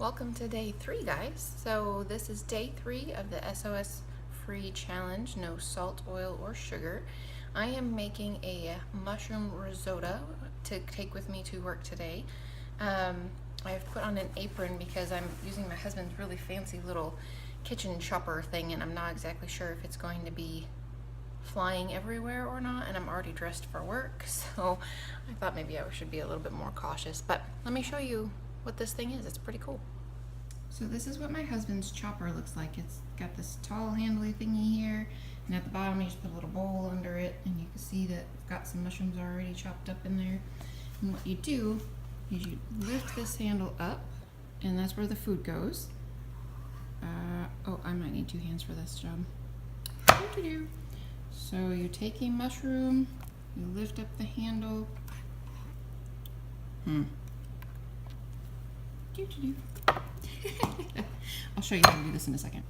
welcome to day 3, guys. So this is day 3 of the SOS free challenge, no salt, oil, or sugar. I am making a mushroom risotto to take with me to work today. I've put on an apron because I'm using my husband's really fancy little kitchen chopper thing, and I'm not exactly sure if it's going to be flying everywhere or not, and I'm already dressed for work, so I thought maybe I should be a little bit more cautious. But let me show you what this thing is. It's pretty cool. So this is what my husband's chopper looks like. It's got this tall handly thingy here, and at the bottom you just put a little bowl under it, and you can see that it's got some mushrooms already chopped up in there. And what you do is you lift this handle up, and that's where the food goes. Oh, I might need 2 hands for this job. So you take a mushroom, you lift up the handle. I'll show you how to do this in a second.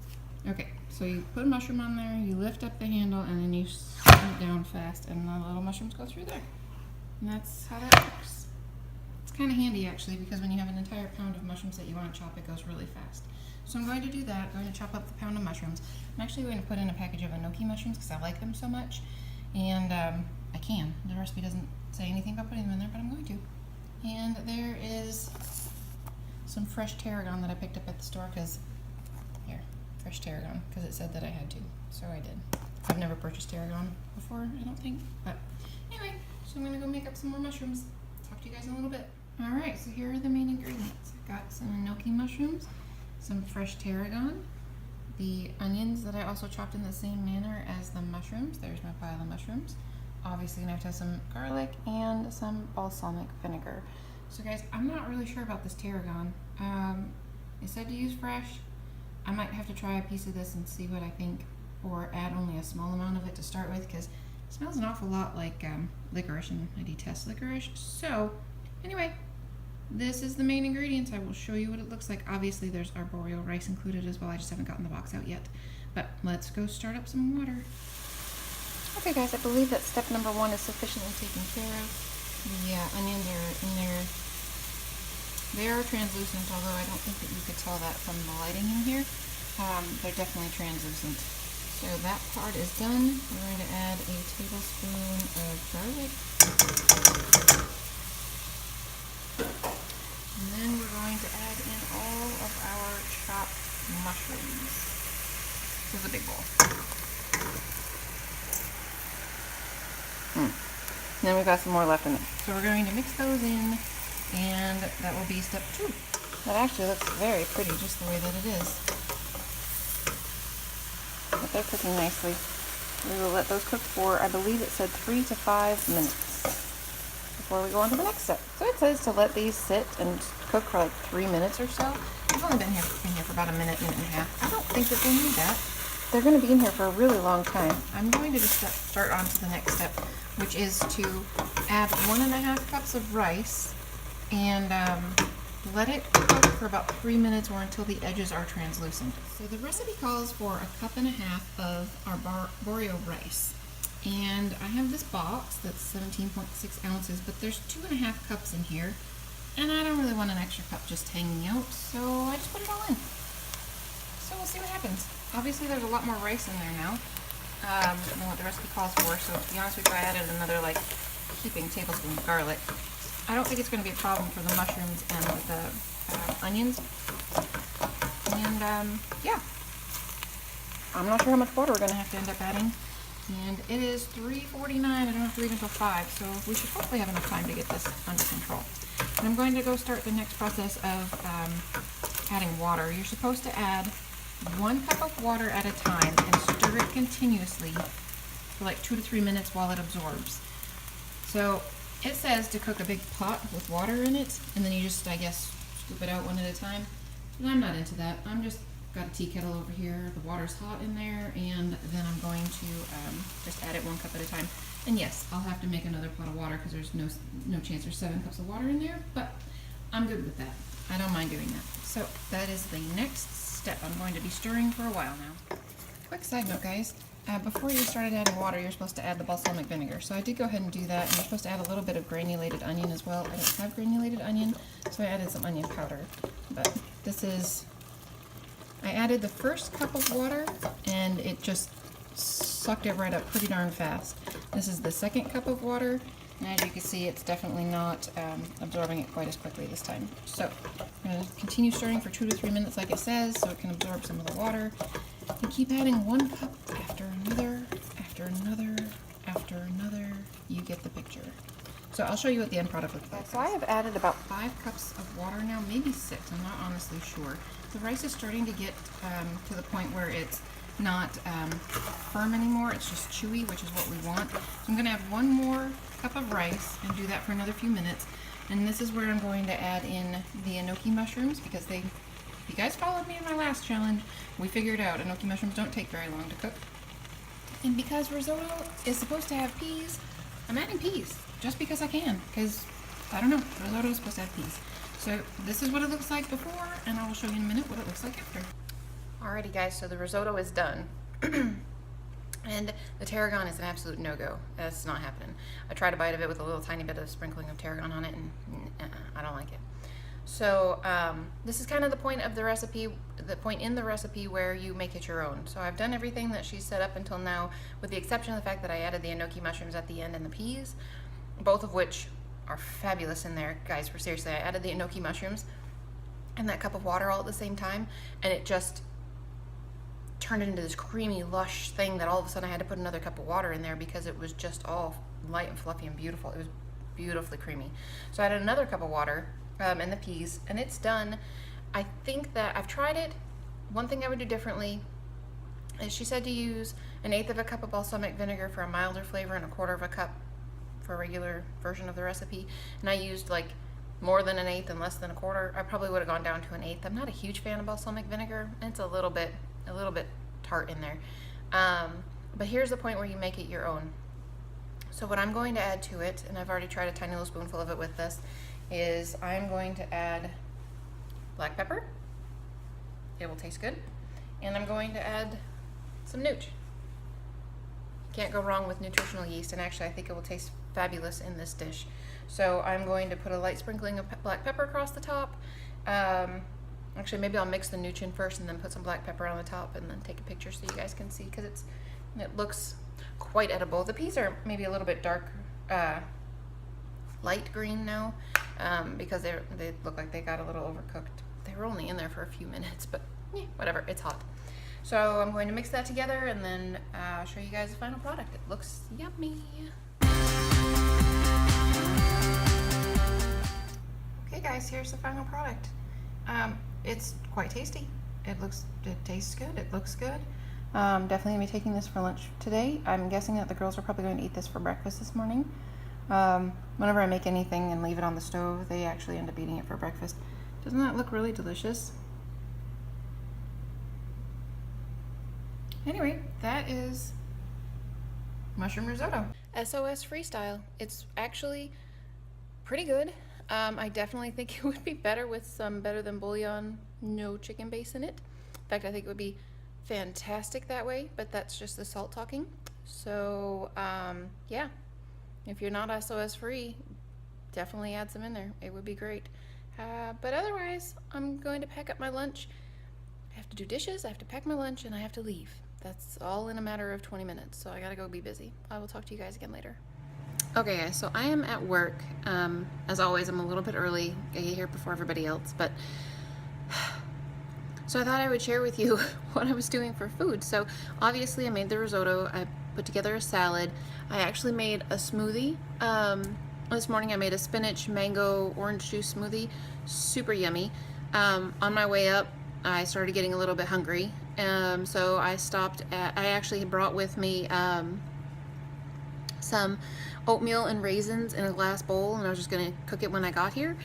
Okay, so you put a mushroom on there, you lift up the handle, and then you slam it down fast, and the little mushrooms go through there. And that's how that works. It's kind of handy, actually, because when you have an entire pound of mushrooms that you want to chop, it goes really fast. So I'm going to do that. I'm going to chop up the pound of mushrooms. I'm actually going to put in a package of enoki mushrooms because I like them so much. And I can. The recipe doesn't say anything about putting them in there, but I'm going to. And there is some fresh tarragon that I picked up at the store because, here, fresh tarragon, because it said that I had to. So I did. I've never purchased tarragon before, I don't think. But anyway, so I'm going to go make up some more mushrooms. Talk to you guys in a little bit. Alright, so here are the main ingredients. I've got some enoki mushrooms, some fresh tarragon, the onions that I also chopped in the same manner as the mushrooms. There's my pile of mushrooms. Obviously, I have to have some garlic and some balsamic vinegar. So guys, I'm not really sure about this tarragon. It said to use fresh. I might have to try a piece of this and see what I think, or add only a small amount of it to start with, because it smells an awful lot like licorice, and I detest licorice. So anyway, this is the main ingredients. I will show you what it looks like. Obviously, there's arboreal rice included as well. I just haven't gotten the box out yet. But let's go start up some water. Okay guys, I believe that step number 1 is sufficiently taken care of. The onions are in there. They are translucent, although I don't think that you could tell that from the lighting in here. They're definitely translucent. So that part is done. We're going to add a tablespoon of garlic. And then we're going to add in all of our chopped mushrooms. This is a big bowl. And then we've got some more left in there. So we're going to mix those in, and that will be step 2. That actually looks very pretty just the way that it is. But they're cooking nicely. We will let those cook for, I believe it said 3 to 5 minutes before we go on to the next step. So it says to let these sit and cook for like 3 minutes or so. I've only been here for about a minute, minute and a half. I don't think that they need that. They're going to be in here for a really long time. I'm going to just start on to the next step, which is to add 1.5 cups of rice and let it cook for about 3 minutes or until the edges are translucent. So the recipe calls for 1.5 cups of arboreal rice. And I have this box that's 17.6 ounces, but there's 2.5 cups in here. And I don't really want an extra cup just hanging out, so I just put it all in. So we'll see what happens. Obviously there's a lot more rice in there now than what the recipe calls for, so to be honest with you, I added another heaping tablespoon of garlic. I don't think it's going to be a problem for the mushrooms and the onions. And yeah, I'm not sure how much water we're going to have to end up adding. And it is 3:49. I don't have to leave until 5, so we should hopefully have enough time to get this under control. And I'm going to go start the next process of adding water. You're supposed to add 1 cup of water at a time and stir it continuously for like 2 to 3 minutes while it absorbs. So it says to cook a big pot with water in it, and then you just, I guess, scoop it out one at a time. But I'm not into that. I'm just got a tea kettle over here. The water's hot in there, and then I'm going to just add it 1 cup at a time. And yes, I'll have to make another pot of water because there's no chance there's 7 cups of water in there, but I'm good with that. I don't mind doing that. So that is the next step. I'm going to be stirring for a while now. Quick side note, guys. Before you started adding water, you're supposed to add the balsamic vinegar. So I did go ahead and do that, and you're supposed to add a little bit of granulated onion as well. I don't have granulated onion, so I added some onion powder. But I added the first cup of water and it just sucked it right up pretty darn fast. This is the second cup of water, and as you can see, it's definitely not absorbing it quite as quickly this time. So I'm going to continue stirring for 2 to 3 minutes like it says, so it can absorb some of the water. And keep adding 1 cup after another, after another, after another. You get the picture. So I'll show you what the end product looks like. So I have added about 5 cups of water now, maybe 6, I'm not honestly sure. The rice is starting to get to the point where it's not firm anymore, it's just chewy, which is what we want. So I'm going to add 1 more cup of rice and do that for another few minutes. And this is where I'm going to add in the enoki mushrooms, because if you guys followed me in my last challenge, we figured out enoki mushrooms don't take very long to cook. And because risotto is supposed to have peas, I'm adding peas just because I can, because I don't know, risotto is supposed to have peas. So this is what it looks like before, and I will show you in a minute what it looks like after. Alrighty guys, so the risotto is done. And the tarragon is an absolute no-go. That's not happening. I tried a bite of it with a little tiny bit of sprinkling of tarragon on it, and I don't like it. So this is kind of the point of the recipe, the point in the recipe where you make it your own. So I've done everything that she set up until now, with the exception of the fact that I added the enoki mushrooms at the end and the peas, both of which are fabulous in there. Guys, for seriously, I added the enoki mushrooms and that cup of water all at the same time, and it just turned into this creamy, lush thing that all of a sudden I had to put another cup of water in there because it was just all light and fluffy and beautiful. It was beautifully creamy. So I added another cup of water and the peas, and it's done. I think that I've tried it. One thing I would do differently is she said to use 1/8 of a cup of balsamic vinegar for a milder flavor and 1/4 of a cup for a regular version of the recipe. And I used like more than 1/8 and less than 1/4. I probably would have gone down to 1/8. I'm not a huge fan of balsamic vinegar. It's a little bit tart in there. But here's the point where you make it your own. So what I'm going to add to it, and I've already tried a tiny little spoonful of it with this, is I'm going to add black pepper. It will taste good. And I'm going to add some nooch. Can't go wrong with nutritional yeast, and actually I think it will taste fabulous in this dish. So I'm going to put a light sprinkling of black pepper across the top. Actually, maybe I'll mix the nooch in first and then put some black pepper on the top and then take a picture so you guys can see, because it looks quite edible. The peas are maybe a little bit dark, light green now, because they look like they got a little overcooked. They were only in there for a few minutes, but yeah, whatever, it's hot. So I'm going to mix that together and then show you guys the final product. It looks yummy. Okay guys, here's the final product. It's quite tasty. It tastes good. It looks good. Definitely gonna be taking this for lunch today. I'm guessing that the girls are probably going to eat this for breakfast this morning. Whenever I make anything and leave it on the stove, they actually end up eating it for breakfast. Doesn't that look really delicious? Anyway, that is mushroom risotto. SOS freestyle. It's actually pretty good. I definitely think it would be better with some better than bouillon, no chicken base in it. In fact, I think it would be fantastic that way, but that's just the salt talking. So yeah, if you're not SOS free, definitely add some in there. It would be great. But otherwise, I'm going to pack up my lunch. I have to do dishes, I have to pack my lunch, and I have to leave. That's all in a matter of 20 minutes, so I gotta go be busy. I will talk to you guys again later. Okay guys, so I am at work. As always, I'm a little bit early. I get here before everybody else, but so I thought I would share with you what I was doing for food. So obviously I made the risotto, I put together a salad. I actually made a smoothie. This morning I made a spinach, mango, orange juice smoothie. Super yummy. On my way up, I started getting a little bit hungry. So I stopped at, I actually brought with me some oatmeal and raisins in a glass bowl, and I was just gonna cook it when I got here.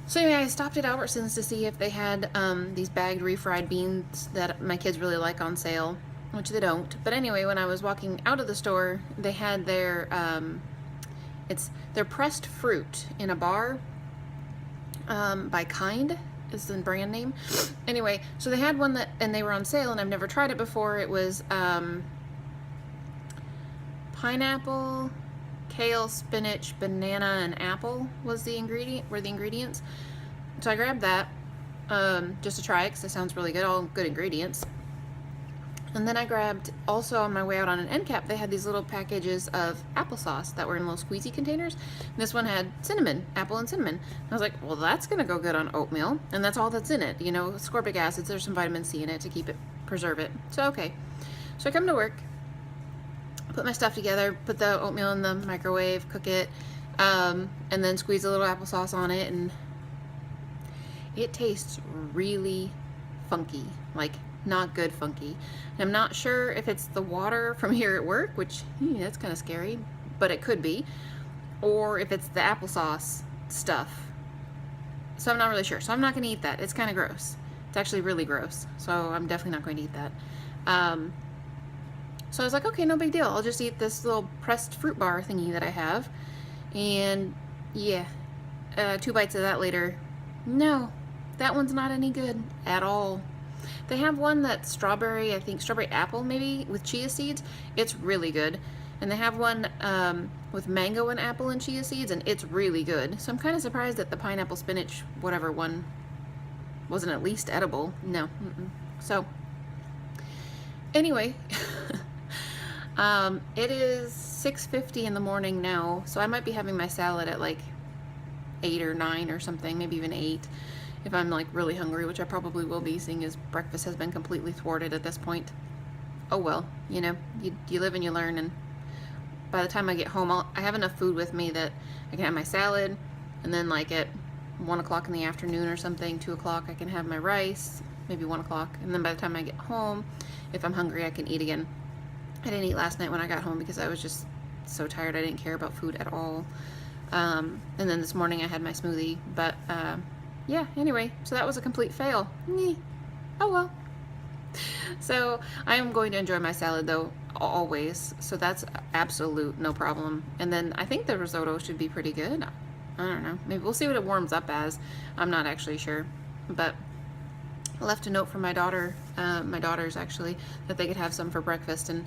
So anyway, I stopped at Albertsons to see if they had these bagged refried beans that my kids really like on sale, which they don't. But anyway, when I was walking out of the store, they had their their pressed fruit in a bar by Kind is the brand name. Anyway, so they had one that, and they were on sale, and I've never tried it before. It was pineapple, kale, spinach, banana, and apple were the ingredients. So I grabbed that, just to try it because it sounds really good, all good ingredients. And then I grabbed, also on my way out on an end cap, they had these little packages of applesauce that were in little squeezy containers. And this one had cinnamon, apple and cinnamon. And I was like, well, that's gonna go good on oatmeal. And that's all that's in it. You know, ascorbic acids, there's some vitamin C in it to keep it, preserve it. So, okay. So I come to work, put my stuff together, put the oatmeal in the microwave, cook it, and then squeeze a little applesauce on it, and it tastes really funky, like not good funky. And I'm not sure if it's the water from here at work, which that's kind of scary, but it could be, or if it's the applesauce stuff. So I'm not really sure. So I'm not going to eat that. It's kind of gross. It's actually really gross. So I'm definitely not going to eat that. So I was like, okay, no big deal. I'll just eat this little pressed fruit bar thingy that I have. And yeah, 2 bites of that later. No, that one's not any good at all. They have one that's strawberry, I think strawberry apple maybe, with chia seeds. It's really good. And they have one with mango and apple and chia seeds, and it's really good. So I'm kind of surprised that the pineapple spinach whatever one wasn't at least edible. No. So anyway, it is 6:50 in the morning now, so I might be having my salad at like 8 or 9 or something, maybe even 8. If I'm like really hungry, which I probably will be, seeing as breakfast has been completely thwarted at this point. Oh well, you know, you live and you learn, and by the time I get home, I have enough food with me that I can have my salad, and then like at 1 o'clock in the afternoon or something, 2 o'clock, I can have my rice, maybe 1 o'clock, and then by the time I get home, if I'm hungry, I can eat again. I didn't eat last night when I got home because I was just so tired. I didn't care about food at all. And then this morning I had my smoothie, but yeah, anyway, so that was a complete fail. Oh well. So I am going to enjoy my salad though, always. So that's absolute no problem. And then I think the risotto should be pretty good. I don't know. Maybe we'll see what it warms up as. I'm not actually sure. But I left a note for my daughter, my daughters actually, that they could have some for breakfast. And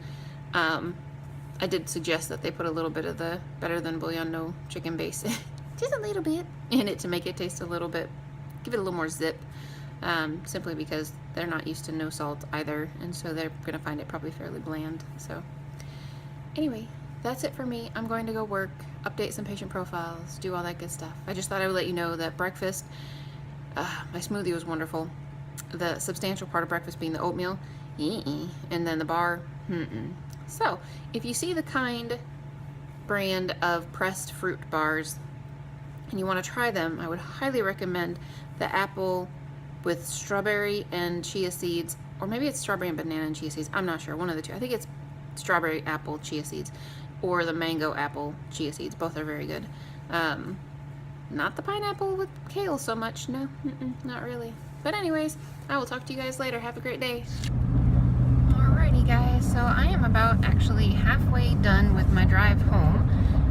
I did suggest that they put a little bit of the better than bouillon no chicken base, just a little bit, in it to make it taste a little bit, give it a little more zip, simply because they're not used to no salt either, and so they're gonna find it probably fairly bland. So anyway, that's it for me. I'm going to go work, update some patient profiles, do all that good stuff. I just thought I would let you know that breakfast, my smoothie was wonderful. The substantial part of breakfast being the oatmeal, and then the bar, So, if you see the Kind brand of pressed fruit bars and you want to try them, I would highly recommend the apple with strawberry and chia seeds, or maybe it's strawberry and banana and chia seeds. I'm not sure, one of the two. I think it's strawberry apple chia seeds, or the mango apple chia seeds. Both are very good. Not the pineapple with kale so much. No, not really. But anyways, I will talk to you guys later. Have a great day. Alrighty guys, so I am about actually halfway done with my drive home.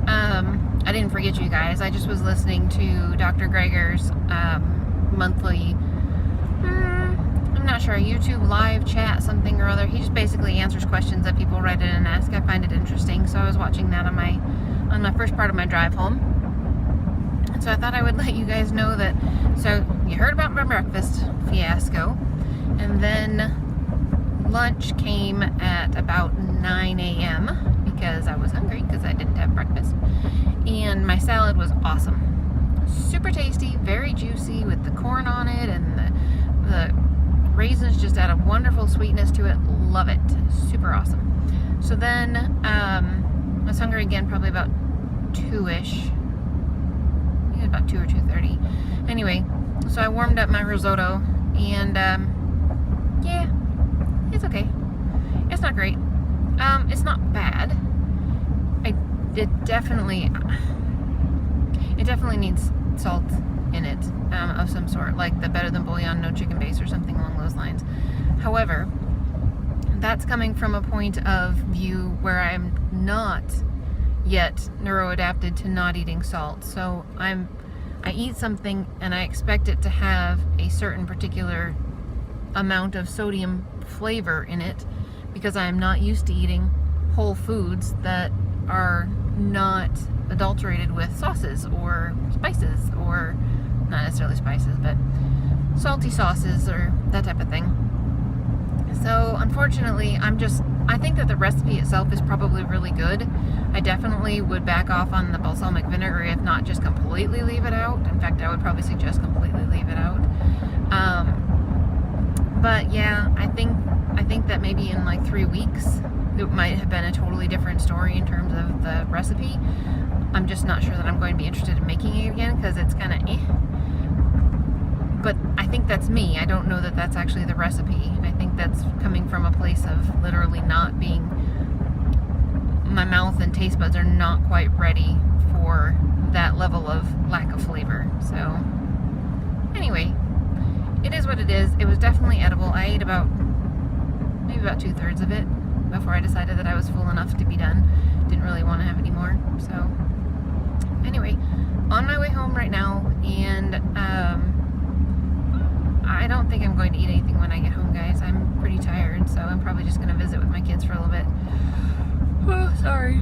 I didn't forget you guys. I just was listening to Dr. Greger's monthly, I'm not sure, YouTube live chat something or other. He just basically answers questions that people write in and ask. I find it interesting, so I was watching that on my first part of my drive home. And so I thought I would let you guys know that, so you heard about my breakfast fiasco, and then lunch came at about 9 a.m. because I was hungry because I didn't have breakfast. And my salad was awesome. Super tasty, very juicy with the corn on it, and the raisins just add a wonderful sweetness to it. Love it. Super awesome. So then I was hungry again probably about 2-ish. I think it was about 2 or 2:30. Anyway, so I warmed up my risotto, and yeah, it's okay. It's not great. It's not bad. It definitely needs salt in it, of some sort, like the better than bouillon no chicken base or something along those lines. However, that's coming from a point of view where I'm not yet neuroadapted to not eating salt. So I eat something and I expect it to have a certain particular amount of sodium flavor in it, because I am not used to eating whole foods that are not adulterated with sauces or spices or not necessarily spices, but salty sauces or that type of thing. So unfortunately, I think that the recipe itself is probably really good. I definitely would back off on the balsamic vinegar, if not just completely leave it out. In fact, I would probably suggest completely leave it out. But yeah, I think that maybe in like 3 weeks, it might have been a totally different story in terms of the recipe. I'm just not sure that I'm going to be interested in making it again because it's kind of But I think that's me. I don't know that that's actually the recipe. I think that's coming from a place of literally not being, my mouth and taste buds are not quite ready for that level of lack of flavor. So anyway, it is what it is. It was definitely edible. I ate maybe about 2/3 of it before I decided that I was full enough to be done. Didn't really want to have any more. So anyway, on my way home right now, and I don't think I'm going to eat anything when I get home, guys. I'm pretty tired, so I'm probably just going to visit with my kids for a little bit. Oh, sorry.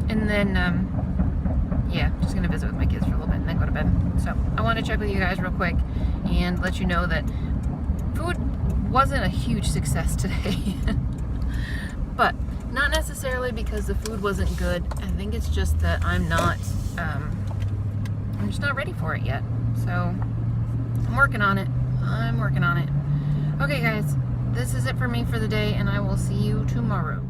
And then, yeah, just going to visit with my kids for a little bit and then go to bed. So I want to check with you guys real quick and let you know that food wasn't a huge success today. But not necessarily because the food wasn't good. I think it's just that I'm just not ready for it yet. So I'm working on it. Okay, guys, this is it for me for the day, and I will see you tomorrow.